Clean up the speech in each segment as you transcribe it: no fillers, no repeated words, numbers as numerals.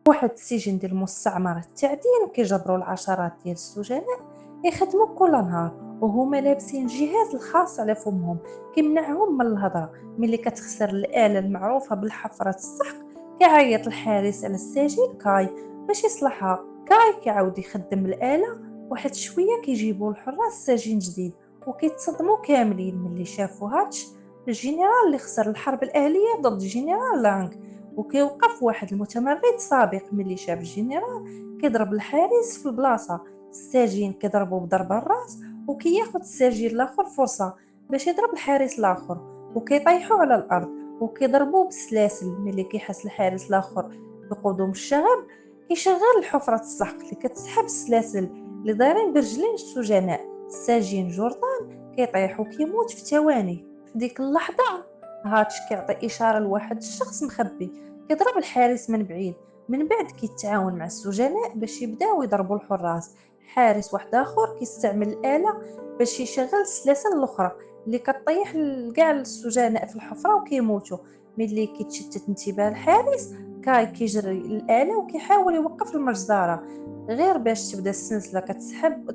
واحد السجن ديال المستعمرة التعدين كيجبروا العشرات ديال السجناء يخدموا كل نهار وهما لابسين الجهاز الخاص على فمهم كيمنعهم من الهضرة. ملي كتخسر الآلة المعروفة بالحفرة السحق كيعيط الحارس على السجين كاي باش يصلحها. كاي كيعاود يخدم الآلة، واحد شوية كيجيبوا الحراس سجين جديد وكيتصدموا كاملين ملي شافوا هاتش الجنرال اللي خسر الحرب الأهلية ضد جنرال لانغ. وكيوقف واحد المتمرد سابق ملي شاف الجنرال كيضرب الحارس في البلاصه، السجين كيضربو بضربه الراس وكياخد السجين الاخر فرصه باش يضرب الحارس الاخر وكيطيحو على الارض وكيضربوه بالسلاسل. ملي كيحس الحارس الاخر بقدوم الشغب كيشغل الحفرة السحق اللي كتسحب السلاسل اللي دايرين برجلين السجناء. السجين جوردان كيطيح وكيموت في ثواني. في ديك اللحظة هاتش كيعطي إشارة لواحد الشخص مخبي كيضرب الحارس من بعيد، من بعد كيتعاون مع السجناء باش يبداو يضربوا الحراس. حارس واحد اخر كيستعمل الآلة باش يشغل السلاسل الاخرى اللي كطيح كاع السجناء في الحفرة وكيموتوا. ملي كيتشتت انتباه الحارس كاي كيجري الآلة وكيحاول يوقف المجزرة غير باش تبدا السلسلة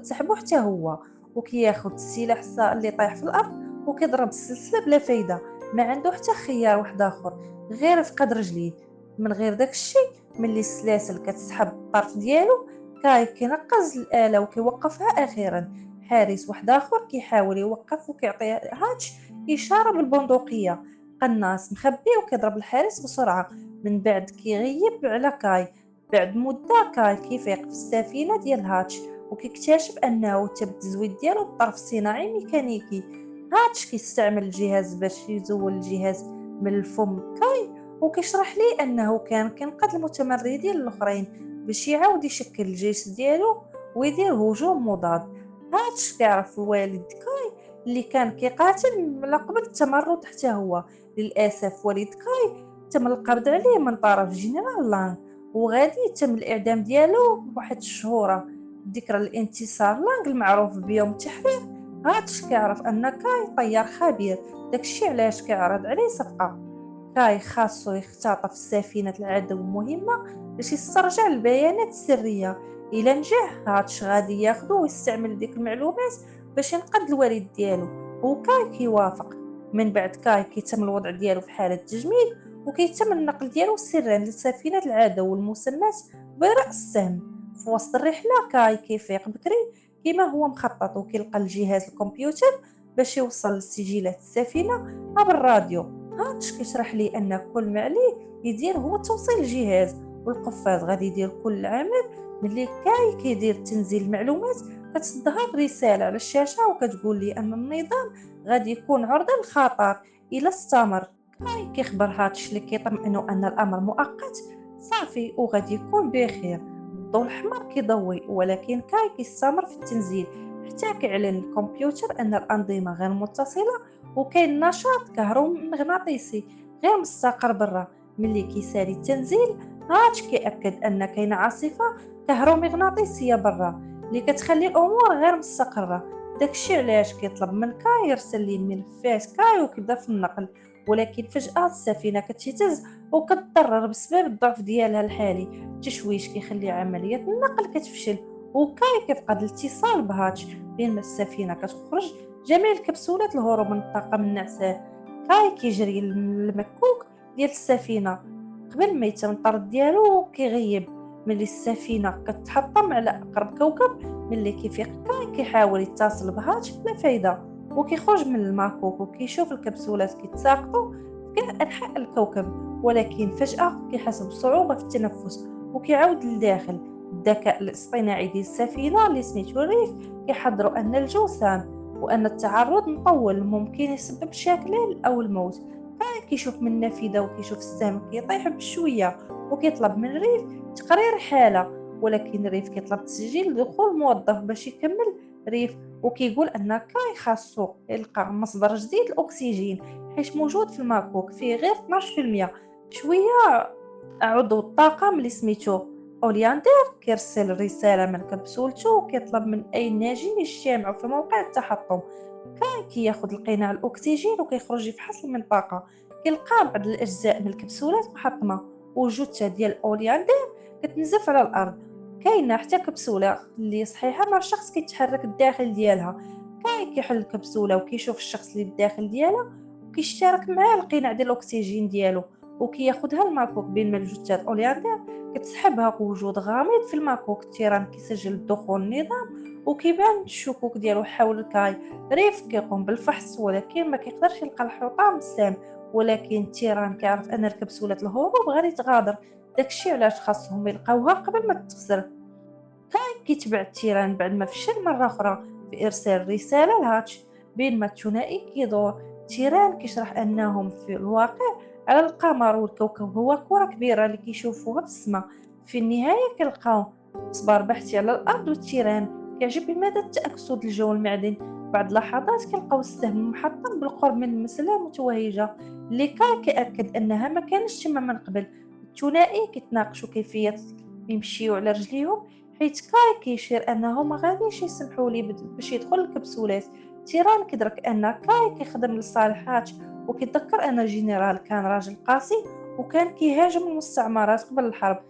تسحبو حتى هو، وكياخد السلاح اللي طايح في الارض وكيضرب السلسلة بلا فايدة. ما عنده حتى خيار واحد اخر غير فقد رجليه. من غير داك الشيء ملي السلاسل كتسحب الطرف ديالو كاي كينقز الآلة وكيوقفها أخيرا. حارس واحد آخر كيحاول يوقف وكيعطي هاتش إشارة بالبندقية. قناص مخبي وكيضرب الحارس بسرعة، من بعد كيغيب على كاي. بعد مدة كاي كيفيق في السفينة ديال هاتش وكيكتشف أنه تم التزويد ديالو بطرف صناعي ميكانيكي. هاتش كيستعمل الجهاز باش يزول الجهاز من الفم كاي وكيشرح ليه انه كان كينقذ المتمردين الاخرين باش يعاود يشكل الجيش ديالو ويدير هجوم مضاد. هاتش كيعرف والد كاي اللي كان كيقاتل من قبل التمرد حتى هو. للاسف والد كاي تم القبض عليه من طرف جنرال لانغ وغادي يتم الاعدام ديالو بواحد الشهوره ذكرى الانتصار لانغ المعروف بيوم التحرير. هاتش كيعرف ان كاي طيار خبير، داكشي علاش كيعرض عليه صفقه. كاي خاصو يختطف سفينة العدو مهمة باش يسترجع البيانات السرية. إلا نجح هاتش غادي ياخدو ويستعمل ديك المعلومات باش ينقذ الوالد ديالو، وكاي كيوافق. من بعد كاي كيتم الوضع ديالو في حالة تجميد وكيتم النقل ديالو سرا لسفينة العدو المسماة برأس السهم. في وسط الرحلة كاي كيفيق بكري كما هو مخطط وكيلقى الجهاز الكمبيوتر باش يوصل لسجلات السفينة عبر الراديو. هاتش كيشرح لي ان كل ما عليه يدير هو توصيل الجهاز، والقفاز غادي يدير كل عامل. ملي كاي كيدير تنزيل المعلومات كتظهر رسالة على الشاشة وكتقول لي ان النظام غادي يكون عرضة للخطر إلى استمر. كاي كيخبر هاتش اللي كيطمئنو ان الامر مؤقت صافي وغادي يكون بخير. الضوء الاحمر كيضوي ولكن كاي كيستمر في التنزيل حتى كيعلن الكمبيوتر ان الانظمه غير متصله وكاين نشاط كهرومغناطيسي غير مستقر برا. ملي كيسالي التنزيل هاتش كيأكد ان كاينه عاصفه كهرومغناطيسيه برا اللي كتخلي الامور غير مستقره. داكشي علاش كيطلب من كاي يرسل ليه ملفات كاي وكيبدا في النقل. ولكن فجأة السفينة كتهتز وكتضرر بسبب الضعف ديالها الحالي. التشويش كيخلي عملية النقل كتفشل وكاي كيفقد الاتصال بهاتش. بين ما السفينة كتخرج جميع الكبسولات الهروب من الطاقم النعسان كاي كيجري للمكوك ديال السفينة قبل ما يتم الطرد ديالو كيغيب. ملي السفينة كتحطم على أقرب كوكب ملي كيفيق كاي كيحاول يتصل بهاتش بلا فايدة وكيخرج من الماكوك وكيشوف الكبسولات كيتساقطوا في كاع أنحاء الكوكب. ولكن فجأة كيحس بصعوبة في التنفس وكيعاود للداخل. الذكاء الاصطناعي ديال السفينة اللي سميتو ريف كيحضروا أن الجو سام وأن التعرض مطول ممكن يسبب شلل أو الموت. كيشوف من النافذة وكيشوف السهم كيطيح بشوية وكيطلب من ريف تقرير حالة، ولكن ريف كيطلب تسجيل دخول موظف باش يكمل. ريف وكيقول ان كاي خاصو يلقى مصدر جديد الأكسجين حيت موجود في الماكوك فيه غير 12%. شوية عضو الطاقم اللي سميتو أولياندر كيرسل رسالة من كبسولته وكيطلب من أي ناجين يجتمعوا في موقع التحطم. كياخد القناع الأكسجين وكيخرج يفحص المنطقة. كيلقى بعض الأجزاء من الكبسولات محطمة والجثة ديال أولياندر كتنزف على الأرض. كاينة حتى كبسولة اللي صحيحة مع شخص كيتحرك الداخل ديالها، كاين كيحل الكبسولة وكيشوف الشخص اللي الداخل ديالها وكيشترك معاه القناع ديال الأكسجين ديالو وكياخدها الماكوك. بين ما الجثات أورينتير كتسحبها بوجود غامض في الماكوك، التيران كيسجل دخول النظام وكيبان الشكوك ديالو حول الكاي. ريف كيقوم بالفحص ولكن ما كيقدرش يلقى الحطام السام، ولكن التيران كيعرف ان الكبسولة الهروب غادي تغادر. داكشي علاش خاصهم يلقاوها قبل ما تخسر. كيتبع التيران بعد ما فشل مرة أخرى في إرسال رسالة لهاتش. بينما الثنائي كيدور، التيران كيشرح أنهم في الواقع على القمر والكوكب هو كرة كبيرة اللي كيشوفوها في السماء. في النهاية كيلقاو صبار بحثي على الأرض، والتيران كيعجب لماذا تأكسد الجو المعدني. بعد لحظات كيلقاو السهم محطم بالقرب من المسألة متوهجة اللي كان كيأكد أنها ما كانش تما من قبل. الثنائي كيتناقشوا كيفية يمشيو على رجليهم، حيت كاي كيشير أنه ما غاديش يسمحوا ليه باش يدخل الكبسولات. تيران كيدرك أن كاي كيخدم لصالح هاتش، وكيتذكر أن الجنرال كان راجل قاسي وكان كيهاجم المستعمرات قبل الحرب.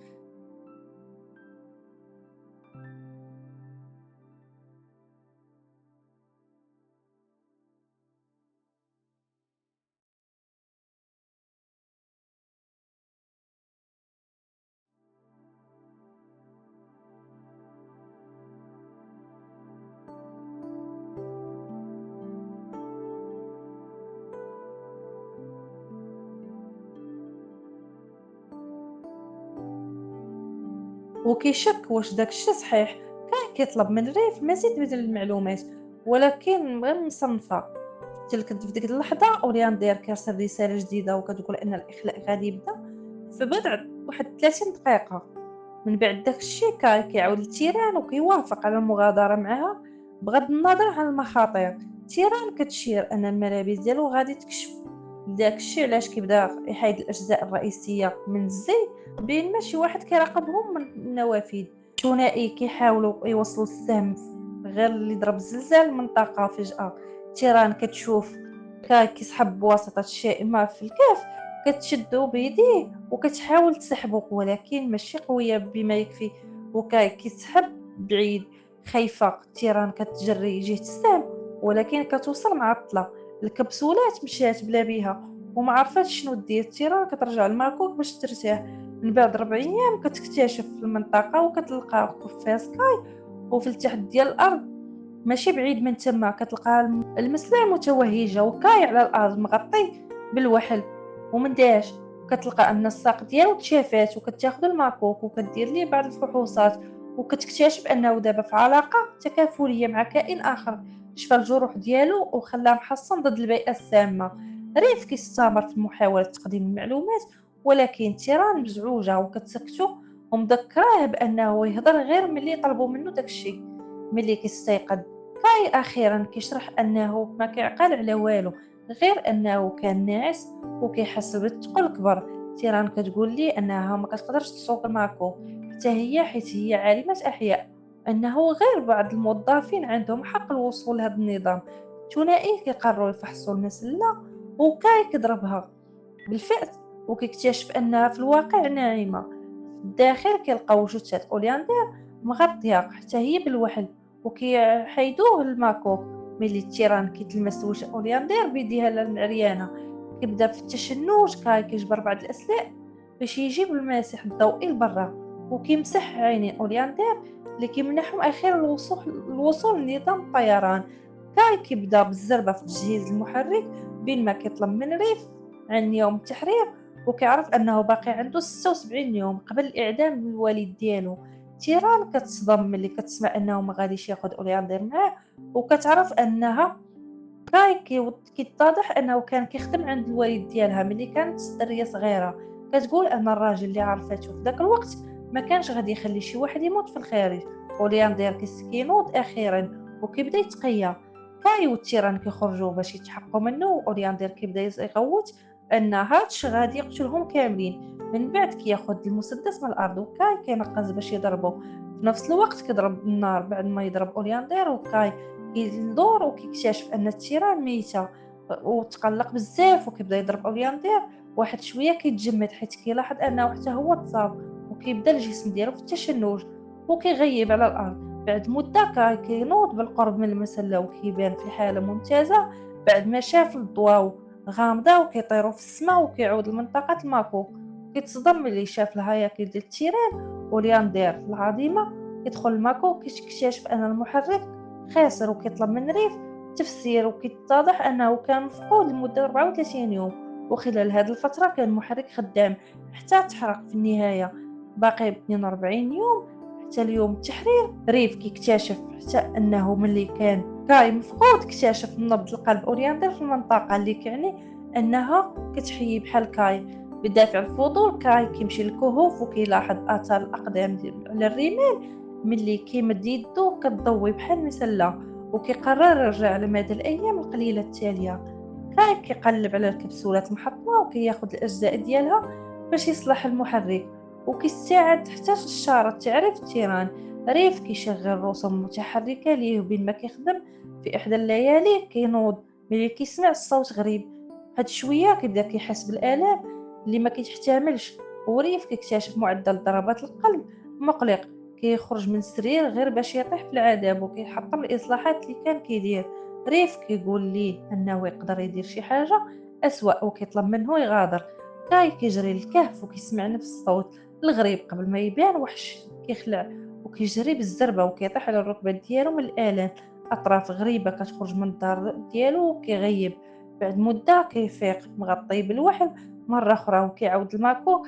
وكيشك واش داك الشي صحيح. كان كيطلب من ريف مزيد من المعلومات ولكن غير مصنفة. في ديك اللحظة أورياندير كيرسل رسالة جديدة وكتقول أن الإخلاء غادي يبدا في بضع واحد 30 دقيقة. من بعد داك الشي كاي كيعاود لتيران وكيوافق على المغادرة معها بغض النظر عن المخاطر. تيران كتشير أن الملابس ديالو غادي تكشف، داك الشي علاش كيبدا يحيد الأجزاء الرئيسية من الزي، بينما شي واحد كيراقبهم من النوافذ. الثنائي كيحاولوا يوصلوا السهم غير اللي ضرب زلزال المنطقة. فجأة تيران كتشوف كاي كيسحب بواسطة الشائمة في الكهف، كتشدو بيديه وكتحاول تسحبه ولكن ماشي قوية بما يكفي، وكاي كيسحب بعيد. خايفة تيران كتجري جهة السهم ولكن كتوصل معطلة. الكبسولات مشات بلا بيها وما عرفتش شنو دير. تيران كترجع لماكوك باش ترتاح. من بعد 4 أيام كتكتشف المنطقة وكتلقى قفاز كاي وفي التحت ديال الأرض ماشي بعيد من تما كتلقى المسلة متوهجة وكاي على الأرض مغطي بالوحل ومندهش. كتلقى أن الساق ديالو تشافات وكتاخد الماكوك وكدير ليه بعض الفحوصات وكتكتشف أنه دابا في علاقة تكافلية مع كائن آخر شفى الجروح ديالو وخلاه محصن ضد البيئة السامة. ريف كيستمر في محاولة تقديم المعلومات ولكن تيران مزعوجة وكتسكتو ومذكراه بأنه يهضر غير ملي طلبوا منه داكشي. ملي كيستيقظ كاي أخيرا كيشرح أنه ما كيعقل على والو غير أنه كان ناعس وكيحس بالثقل كبر. تيران كتقول ليه أنها ما كتقدرش تسوق ماكو حتى هي حيت هي عالمة أحياء، أنه غير بعض الموظفين عندهم حق الوصول لهذا النظام. الثنائي كيقرروا يفحصوا المسلة وكاي كيضربها بالفعل وكيكتشف أنها في الواقع ناعمة. في الداخل كيلقاو جثة أولياندير مغطية حتى هي بالوحل وكيحيدوه الماكوك. ملي التيران كيتلمس وجه أولياندير بيديها العريانة كيبدا في التشنج. كاي كيجبر بعض الأسلاك باش يجيب المسح الضوئي لبرا وكيمسح عينين أولياندير اللي كيمنحهم أخيرا الوصول لنظام الطيران. كاي كيبدا بالزربة في تجهيز المحرك بين ما كيطلب من ريف عن يوم التحرير وكيعرف أنه باقي عنده 76 يوم قبل الإعدام من الوالد ديالو. تيران كتصدم ملي كتسمع أنه ما غاديش ياخد أولياندير معاه وكتعرف أنها كاي كيتضح أنه كان كيخدم عند الوالد ديالها ملي كانت درية صغيرة. كتقول أن الراجل اللي عرفته في داك الوقت ما كانش غادي يخلي شي واحد يموت في الخارج. أولياندير كينوض أخيرا وكيبدا يتقيا. كاي والتيران كيخرجوا باش يتحققوا منه وأولياندير كيبدا يغوت أن هاتش غادي يقتلهم كاملين. من بعد كياخد المسدس من الأرض وكاي كينقز باش يضربه. في نفس الوقت كيضرب بالنار بعد ما يضرب أولياندير وكاي كيدور وكيكتشف أن التيران ميتة وتقلق بزاف وكيبدا يضرب أولياندير. واحد شوية كيتجمد حيت كيلاحظ أنه حتى هو تصاب وكيبدا الجسم ديالو في التشنج وكيغيب على الأرض. بعد مدة كينوض بالقرب من المسلة وكيبان في حالة ممتازة بعد ما شاف الضواو غامضة وكيطيروا في السما، وكيعود لمنطقة الماكو. كيتصدم ملي شاف الهياكل ديال التيران ولياندير العظيمة. كيدخل الماكو وكيكتشف أن المحرك خاسر، وكيطلب من ريف تفسير، وكيتضح أنه كان مفقود لمدة 34 يوم. وخلال هذه الفترة كان المحرك خدام حتى تحرق في النهاية. باقي 42 يوم حتى اليوم التحرير. ريف كيكتشف حتى أنه ملي كان كاي مفقود اكتشف نبض القلب أورينتال في المنطقة اللي كيعني أنها كتحيي بحال كاي. بدافع الفضول كاي كيمشي للكهوف وكيلاحظ آثار الأقدام على الرمال. ملي كيمد يدو كتضوي بحال مسلة، وكيقرر يرجع على مدى الأيام القليلة التالية. كاي كيقلب على الكبسولات المحطمة وكياخد الأجزاء ديالها باش يصلح المحرك، وكيستعد حتى إشارة تعريف التيران. ريف كيشغل رسوم متحركة ليه بين ما كيخدم. في إحدى الليالي كينوض ملي كيسمع صوت غريب. هاد شوية كيبدا كيحس بالآلام اللي ما كيتحتملش. وريف كيكتشف معدل ضربات القلب مقلق. كيخرج من السرير غير باش يطيح في العذاب وكيحطم الإصلاحات اللي كان كيدير. ريف كيقول ليه أنه يقدر يدير شي حاجة أسوأ وكيطلب منه يغادر. كاي كيجري للكهف وكيسمع نفس الصوت الغريب قبل ما يبان وحش. كيخلع وكيجري بالزربة وكيطيح على الركبة ديالو من الآلام. أطراف غريبة كتخرج من الدار ديالو وكيغيب. بعد مدة كيفيق مغطي بالوحل مرة أخرى وكيعاود الماكو.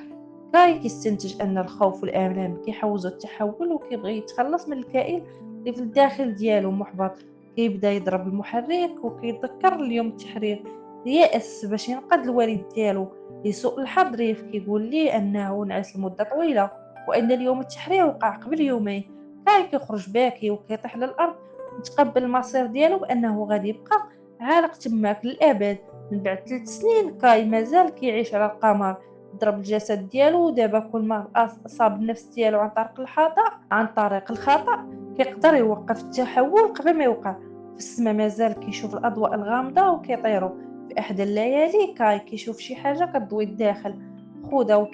كاي كيستنتج أن الخوف والآلام كيحوزو التحول وكيبغي يتخلص من الكائن اللي في الداخل ديالو محبط. كيبدا يضرب المحرك وكيتذكر اليوم التحرير. يأس باش ينقذ الوالد ديالو. لسوء الحظ ريف كيقول ليه أنه نعس لمدة طويلة وأن اليوم التحرير وقع قبل يومين. كاي كيخرج باكي وكيطيح للأرض متقبل المصير ديالو بأنه غادي يبقى عالق تماك للأبد. من بعد 3 سنين كاي مازال كيعيش على القمر. ضرب الجسد ديالو ودابا كل ما أصاب النفس ديالو عن طريق الخطأ كيقدر يوقف التحول قبل ما يوقع. في السما مازال كيشوف الأضواء الغامضة وكيطيروا. في إحدى الليالي كاي كيشوف شي حاجة كتضوي الداخل خوذة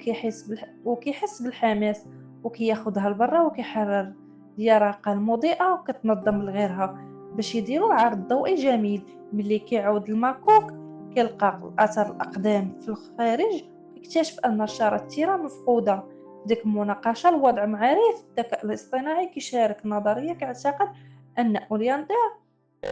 وكيحس بالحماس وكياخدها لبرا وكيحرر اليرقة المضيئة وكتنظم لغيرها باش يديروا عرض ضوئي جميل. ملي كيعود الماكوك كيلقى أثر الأقدام في الخارج. اكتشف أن إشارة التيران مفقودة. في ديك المناقشة الوضع معرف الذكاء الاصطناعي كيشارك نظرية كيعتقد أن أورينتال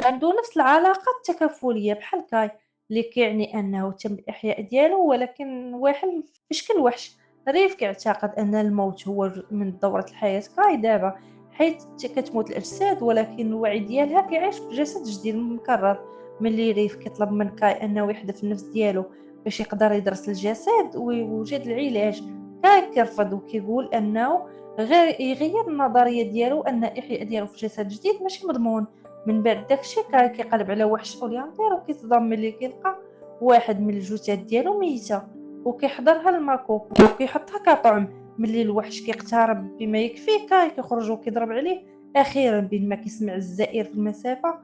عنده نفس العلاقة التكافلية بحال كاي، اللي كيعني أنه تم الإحياء ديالو ولكن واحد في شكل وحش. ريف كيعتقد أن الموت هو جزء من دورة الحياة كاي دابا، حيث كتموت الأجساد ولكن الوعي ديالها كيعيش في جسد جديد مكرر. ملي ريف كيطلب من كاي أنه يحذف النفس ديالو باش يقدر يدرس الجسد ويوجد العلاج، كاي كيرفض وكيقول أنه غير يغير النظرية ديالو أن الإحياء ديالو في جسد جديد ماشي مضمون. من بعد داكشي كيقلب على وحش أورينتير وكيتصدم ملي كيلقى واحد من الجثث ديالو ميتة وكيحضرها للماكوك وكيحطها كطعم. ملي الوحش كيقترب بما يكفيه كاي كيخرج وكيضرب عليه. أخيرا بين ما كيسمع الزئير في المسافة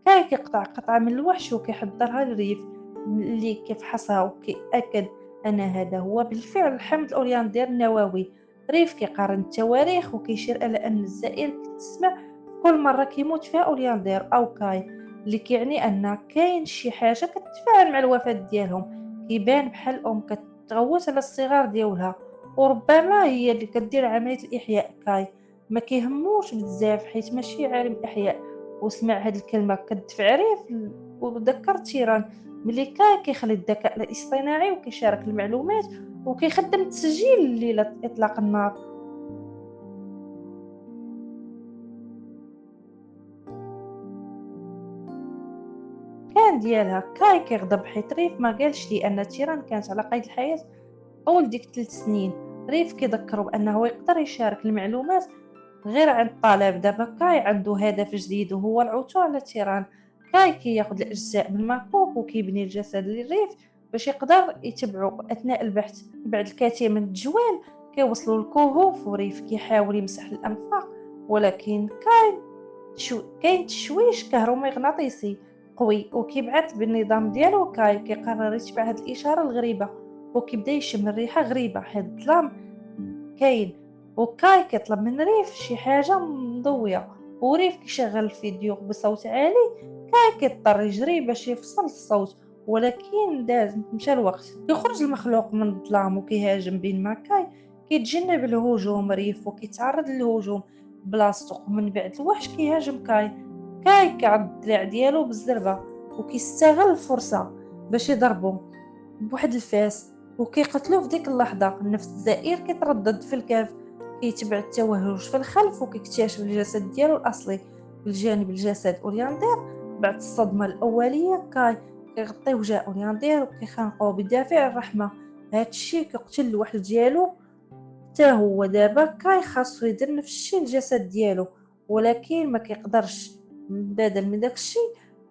كاي كيقطع قطعة من الوحش وكيحضرها للريف اللي كيفحصها وكيأكد أن هذا هو بالفعل الحمض الأوريندير النووي. ريف كيقارن التواريخ وكيشير على أن الزئير كتسمع كل مرة كيموت فيها أوريندير أو كاي، اللي كيعني أن كاين شي حاجة كتفاعل مع الوفاة ديالهم. كيبان بحال الأم كتغوت على الصغار ديالها وربما هي اللي كدير عملية الإحياء. كاي ما كيهموش بزاف حيت ماشي عالم الإحياء، وسمع هاد الكلمة كدفع ريف وذكر تيران. ملي كاي كيخلي الذكاء الاصطناعي وكيشارك المعلومات وكيخدم تسجيل ليلة إطلاق النار كان ديالها. كاي كيغضب حيت ريف ما قالش ليه أن تيران كانت على قيد الحياة طول ديك 3 سنين. ريف كيذكرو بأنه يقدر يشارك المعلومات غير عن الطلب. دابا كاي عنده هدف جديد وهو العثور على تيران. كاي كياخد الأجزاء من المكوك وكيبني الجسد للريف باش يقدر يتبعو أثناء البحث. بعد الكثير من التجوال كيوصلوا للكهوف وريف كيحاول يمسح الأنفاق، ولكن كاين تشويش كهرومغناطيسي قوي وكيبعث بالنظام ديالو. كاي كيقرر يتبع هاد الإشارة الغريبة وكيبدا يشم الريحة غريبة حيت الظلام كاين. وكاي كيطلب من ريف شي حاجة مضوية، وريف كيشغل الفيديو بصوت عالي. كاي كيضطر يجري باش يفصل الصوت، ولكن مشى الوقت. يخرج المخلوق من الظلام وكيهاجم بينما كاي كيتجنب الهجوم ريف وكيتعرض للهجوم بلاصتو. ومن بعد الوحش كيهاجم كاي كيعض الدراع ديالو بالزربة وكيستغل الفرصة باش يضربو بواحد الفاس وكيقتلوه في ديك اللحظة. نفس الزئير كيتردد في الكهف، كيتبع التوهج في الخلف وكيكتشف الجسد ديالو الأصلي بالجانب الجسد أورياندير. بعد الصدمة الأولية كاي كيغطي وجه أورياندير وكيخانقو بدافع الرحمة. هادشي كيقتل الوحش ديالو حتى هو. دابا كاي خاصو يدير نفس الشي الجسد ديالو، ولكن ما كيقدرش. بدل من داكشي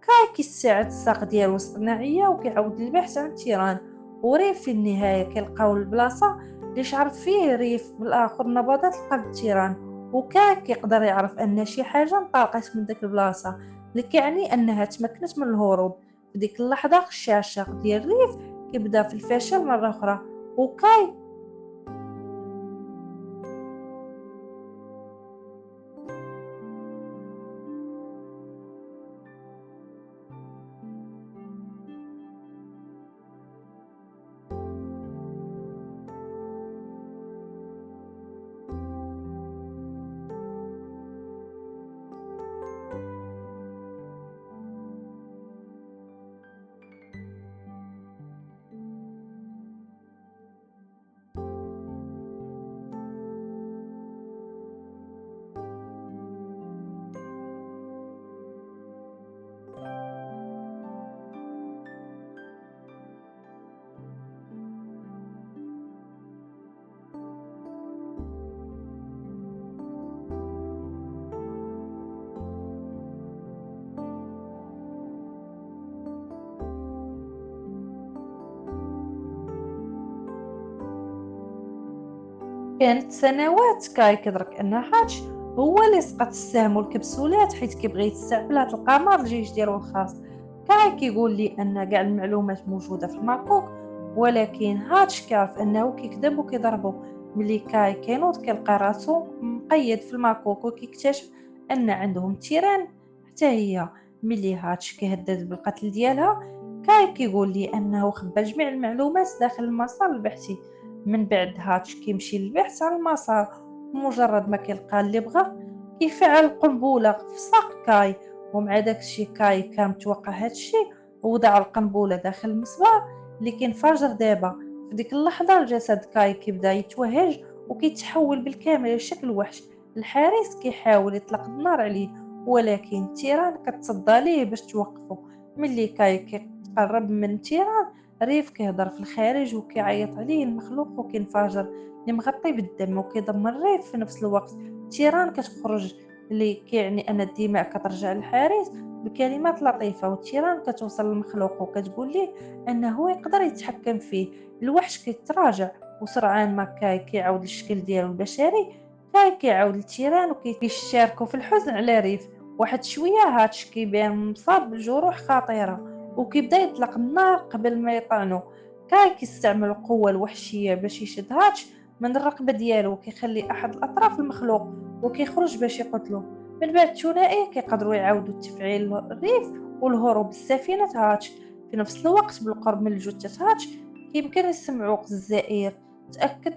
كاي كيساعد الساق ديالو الصناعيه وكيعاود البحث عن تيران. وريف في النهايه كيلقاو البلاصه اللي شعر فيه ريف بالاخر نبضات القلب تيران. وكاي كيقدر يعرف ان شي حاجه انطلقت من داك البلاصه، اللي كيعني انها تمكنت من الهروب. في ديك اللحظه الشاشة ديال ريف كيبدا في الفشل مره اخرى. وكاي كانت سنوات كاي كيدرك ان هاتش هو اللي سقط السهم والكبسولات حيت كيبغي يستعمل هاد القمر الجيش ديالو الخاص. كاي كيقول لي ان كاع المعلومات موجوده في الماكوك، ولكن هاتش كيعرف انه كيكذب وكيضربو. ملي كاي كينوض كيلقى راسو مقيد في الماكوك وكيكتشف ان عندهم تيران حتى هي. ملي هاتش كيهدد بالقتل ديالها كاي كيقول لي انه خبى جميع المعلومات داخل المسار البحثي. من بعد هاتش كيمشي للبحث عن المسار، ومجرد ما كيلقى اللي بغا كيفعل القنبلة في ساق كاي. ومع داكشي كاي كان متوقع هادشي ووضع القنبلة داخل المسبار اللي كينفجر دابا. في ديك اللحظة الجسد كاي كيبدا يتوهج وكيتحول بالكامل لشكل وحش. الحارس كيحاول يطلق النار عليه، ولكن تيران كتصدى ليه باش توقفه. ملي كاي كيقرب من تيران ريف كيهضر في الخارج وكيعيط عليه المخلوق وكينفجر اللي مغطي بالدم وكيدمر ريف في نفس الوقت. تيران كتخرج اللي كيعني ان الدماء كترجع للحارس بكلمات لطيفة، وتيران كتوصل للمخلوق وكتقول ليه انه يقدر يتحكم فيه. الوحش كيتراجع وسرعان ما كاي كيعاود للشكل ديالو البشري. كاي كيعاود لتيران وكيشاركوا في الحزن على ريف. واحد شوية هاتش كيبان مصاب بجروح خطيرة وكيبدا يطلق النار قبل ما يطعنو. كاي كيستعمل القوة الوحشية باش يشد هاتش من الرقبة ديالو وكيخلي أحد الأطراف المخلوق وكيخرج باش يقتلو. من بعد الثنائي كيقدروا يعاودوا تفعيل الريف والهروب بسفينة هاتش. في نفس الوقت بالقرب من جثة هاتش كيمكن يسمعوا الزئير. تأكد